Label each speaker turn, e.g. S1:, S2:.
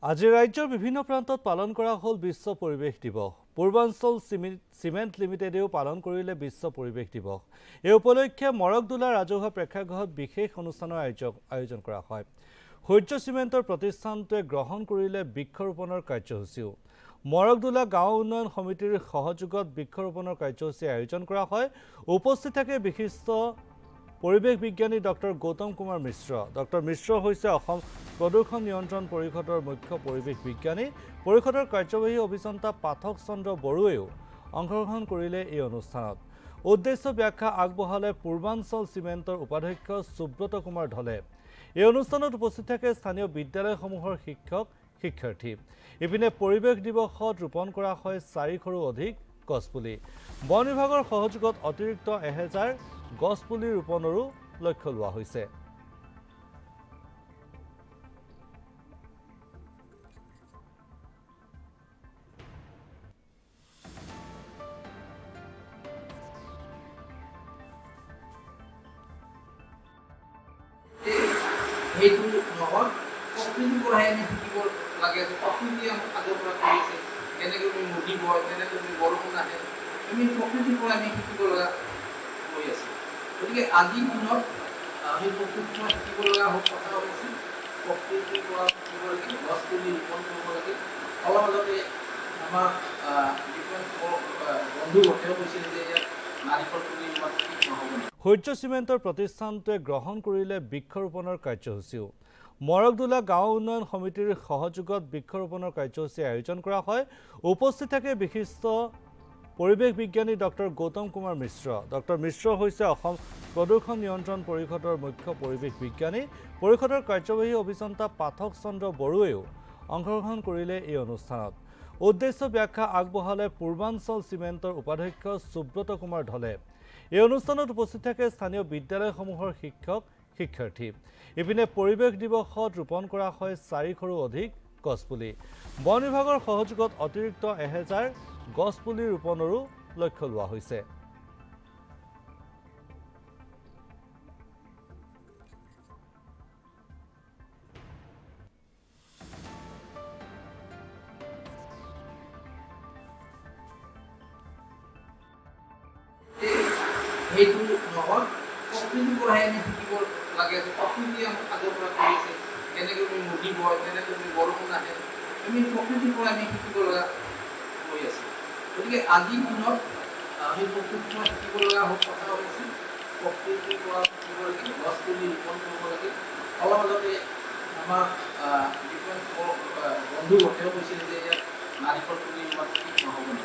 S1: আজি ৰাজ্যৰ বিভিন্ন প্ৰান্তত পালন কৰা হ'ল বিশ্ব পৰিৱেশ দিৱস। পূৰ্বাঞ্চল চিমেণ্ট লিমিটেডেও পালন কৰিলে বিশ্ব পৰিৱেশ দিৱস। এই উপলক্ষে মৰকদোলা ৰাজহুৱা প্ৰেক্ষাগৃহত বিশেষ অনুষ্ঠানৰ আয়োজন কৰা হয়। সূৰ্য চিমেণ্টৰ প্ৰতিষ্ঠানটোৱে গ্ৰহণ কৰিলে বৃক্ষৰোপণৰ কাৰ্যসূচীও। মৰকদোলা গাঁও উন্নয়ন সমিতিৰ সহযোগত বৃক্ষৰোপণৰ কাৰ্যসূচী আয়োজন কৰা হয়। উপস্থিত থাকে বিশিষ্ট পৰিৱেশ বিজ্ঞানী ডক্টৰ গৌতম কুমাৰ মিশ্ৰ। ডক্টৰ মিশ্ৰ হৈছে অসম প্ৰদূষণ নিয়ন্ত্ৰণ পৰিষদৰ মুখ্য পৰিৱেশ বিজ্ঞানী। পৰিষদৰ কাৰ্যবাহী অভিযন্তা পাঠক চন্দ্ৰ বড়োৱেও অংশগ্ৰহণ কৰিলে এই অনুষ্ঠানত। উদ্দেশ্য ব্যাখ্যা আগবঢ়ালে পূৰ্বাঞ্চল চিমেণ্টৰ উপাধ্যক্ষ সুব্ৰত কুমাৰ ঢলে। এই অনুষ্ঠানত উপস্থিত থাকে স্থানীয় বিদ্যালয়সমূহৰ শিক্ষক শিক্ষাৰ্থী। ইপিনে পৰিৱেশ দিৱসত ৰোপণ কৰা হয় 400ৰো অধিক গছপুলি। বন বিভাগৰ সহযোগত অতিৰিক্ত 1000 গছপুলি ৰোপণৰো লক্ষ্য লোৱা হৈছে।
S2: সেইটো নহয় প্ৰকৃতিৰ পৰাই আমি শিকিব লাগে। প্ৰকৃতি আমাক আগৰ পৰা কৰিছে, কেনেকৈ আমি নদী বয়, কেনেকৈ আমি বৰষুণ আহে, আমি প্ৰকৃতিৰ পৰা আমি শিকিব লগা হৈ আছে। গতিকে আজিৰ দিনত সেই প্ৰকৃতিৰ পৰা শিকিব লগা কথা হৈছে প্ৰকৃতিৰ পৰা শিকিব লাগে, গছ পুলি ৰোপণ কৰিব লাগে। অলপ আগতে আমাৰ যিখন বন্ধুহঁতেও কৈছিলে যে ইয়াত নাৰিকল পুলি ৰোৱাত ঠিক নহ'ব।
S1: সূৰ্য চিমেণ্টৰ প্ৰতিষ্ঠানটোৱে গ্ৰহণ কৰিলে বৃক্ষৰোপণৰ কাৰ্যসূচীও। মৰকদোলা গাঁও উন্নয়ন সমিতিৰ সহযোগত বৃক্ষৰোপণৰ কাৰ্যসূচী আয়োজন কৰা হয়। উপস্থিত থাকে বিশিষ্ট পৰিৱেশ বিজ্ঞানী ডক্টৰ গৌতম কুমাৰ মিশ্ৰ। ডক্টৰ মিশ্ৰ হৈছে অসম প্ৰদূষণ নিয়ন্ত্ৰণ পৰিষদৰ মুখ্য পৰিৱেশ বিজ্ঞানী। পৰিষদৰ কাৰ্যবাহী অভিযন্তা পাঠক চন্দ্ৰ বড়োৱেও অংশগ্ৰহণ কৰিলে এই অনুষ্ঠানত। উদ্দেশ্য ব্যাখ্যা আগবঢ়ালে পূৰ্বাঞ্চল চিমেণ্টৰ উপাধ্যক্ষ সুব্ৰত কুমাৰ ঢলে। এই অনুষ্ঠানত উপস্থিত থাকে স্থানীয় বিদ্যালয়সমূহৰ শিক্ষক শিক্ষাৰ্থী। ইপিনে পৰিৱেশ দিৱসত ৰোপণ কৰা হয় 400ৰো অধিক গছপুলি। বন বিভাগৰ সহযোগত অতিৰিক্ত 1000 গছপুলি ৰোপণৰো লক্ষ্য লোৱা হৈছে।
S2: সেইটো নহয় প্ৰকৃতিৰ পৰাই আমি শিকিব লাগে। প্ৰকৃতি আমাক আগৰ পৰা কৰিছে, কেনেকৈ আমি নদী বয়, কেনেকৈ আমি বৰষুণ আহে, আমি প্ৰকৃতিৰ পৰা আমি শিকিব লগা হৈ আছে। গতিকে আজিৰ দিনত সেই প্ৰকৃতিৰ পৰা শিকিব লগা কথা হৈছে প্ৰকৃতিৰ পৰা শিকিব লাগে, গছ পুলি ৰোপণ কৰিব লাগে। অলপ আগতে আমাৰ যিখন বন্ধুহঁতেও কৈছিলে যে ইয়াত নাৰিকল পুলি ৰোৱাত ঠিক নহ'ব।